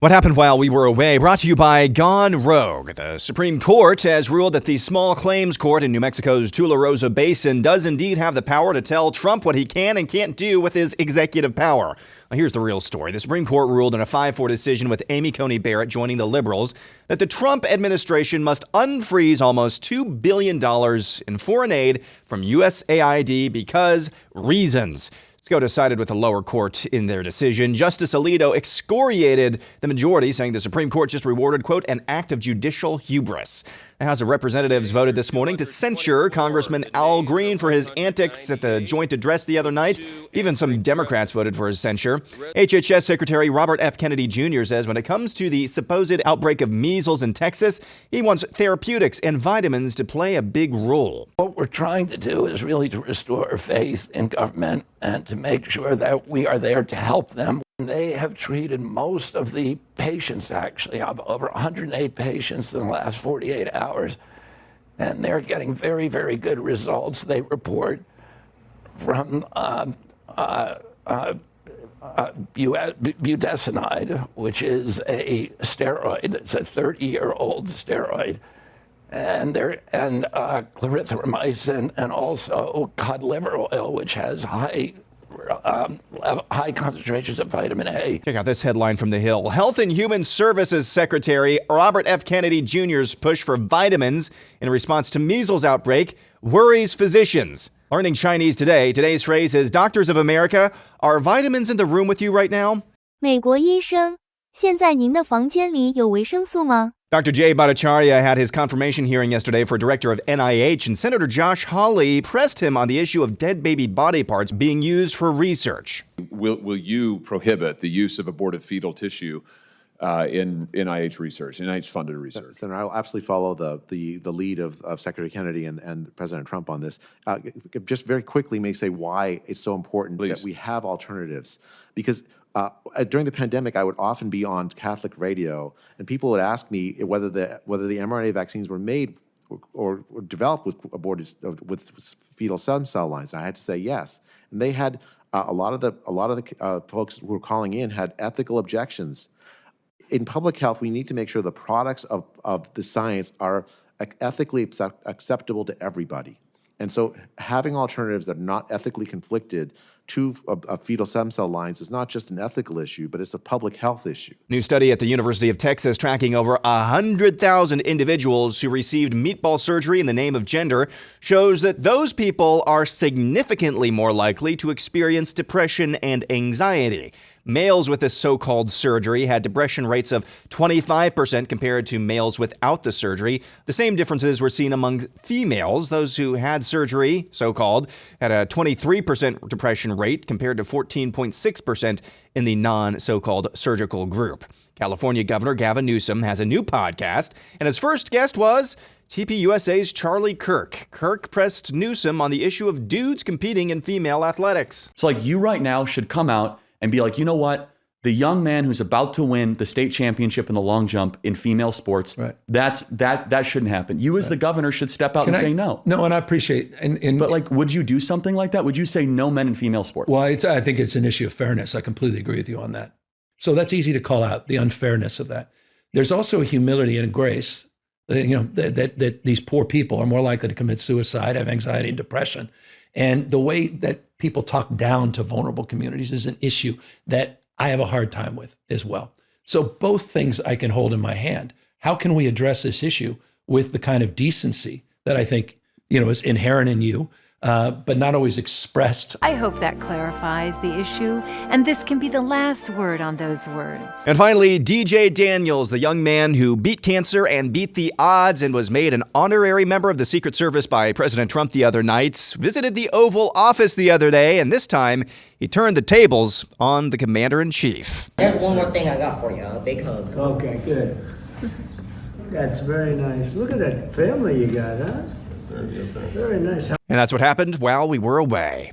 What happened while we were away, brought to you by Gone Rogue. The Supreme Court has ruled that the small claims court in New Mexico's Tularosa Basin does indeed have the power to tell Trump what he can and can't do with his executive power. Now, here's the real story. The Supreme Court ruled in a 5-4 decision with Coney Barrett joining the liberals that the Trump administration must unfreeze almost $2 billion in foreign aid from USAID because reasons. SCOTUS sided with the lower court in their decision. Justice Alito excoriated the majority, saying the Supreme Court just rewarded, quote, an act of judicial hubris. The House of Representatives voted this morning to censure Congressman Al Green for his antics at the joint address the other night. Even some Democrats voted for his censure. HHS Secretary Robert F. Kennedy Jr. says when it comes to the supposed outbreak of measles in Texas, he wants therapeutics and vitamins to play a big role. What we're trying to do is really to restore faith in government and to make sure that we are there to help them. They have treated most of the patients, actually, over 108 patients in the last 48 hours, and they're getting very, very good results. They report from budesonide, which is a steroid. It's a 30-year-old steroid. And clarithromycin, and also cod liver oil, which has high concentrations of vitamin A. Check out this headline from The Hill. Health and Human Services Secretary Robert F. Kennedy Jr.'s push for vitamins in response to measles outbreak worries physicians. Learning Chinese today. Today's phrase is, Doctors of America, are vitamins in the room with you right now? 美国医生，现在您的房间里有维生素吗？ Dr. Jay Bhattacharya had his confirmation hearing yesterday for director of NIH, and Senator Josh Hawley pressed him on the issue of dead baby body parts being used for research. Will you prohibit the use of aborted fetal tissue in NIH research, NIH-funded research? Senator, I'll absolutely follow the lead of Secretary Kennedy and President Trump on this. Just very quickly, may say why it's so important that we have alternatives. Because during the pandemic, I would often be on Catholic radio, and people would ask me whether the mRNA vaccines were made or developed with fetal stem cell lines. And I had to say yes, and they had a lot of the folks who were calling in had ethical objections. In public health, we need to make sure the products of the science are ethically acceptable to everybody. And so having alternatives that are not ethically conflicted to fetal stem cell lines is not just an ethical issue, but it's a public health issue. New study at the University of Texas tracking over 100,000 individuals who received meatball surgery in the name of gender shows that those people are significantly more likely to experience depression and anxiety. Males with this so-called surgery had depression rates of 25% compared to males without the surgery. The same differences were seen among females. Those who had surgery, so-called, had a 23% depression rate compared to 14.6% in the non-so-called surgical group. California Governor Gavin Newsom has a new podcast, and his first guest was TPUSA's Charlie Kirk. Kirk pressed Newsom on the issue of dudes competing in female athletics. So like you right now should come out and be like, you know what? The young man who's about to win the state championship in the long jump in female sports, right. that shouldn't happen. You as the governor should step out say no. No, and I appreciate but like, would you do something like that? Would you say no men in female sports? Well, I think it's an issue of fairness. I completely agree with you on that. So that's easy to call out, the unfairness of that. There's also a humility and a grace, that these poor people are more likely to commit suicide, have anxiety and depression. And the way that people talk down to vulnerable communities is an issue that I have a hard time with as well. So both things I can hold in my hand. How can we address this issue with the kind of decency that I think, is inherent in you, but not always expressed? I hope that clarifies the issue, and this can be the last word on those words. And finally, DJ Daniels, the young man who beat cancer and beat the odds and was made an honorary member of the Secret Service by President Trump the other night, visited the Oval Office the other day, and this time he turned the tables on the Commander-in-Chief. There's one more thing I got for you, a big hug. Okay, good. That's very nice. Look at that family you got, huh? Yes, sir. Very nice. And that's what happened while we were away.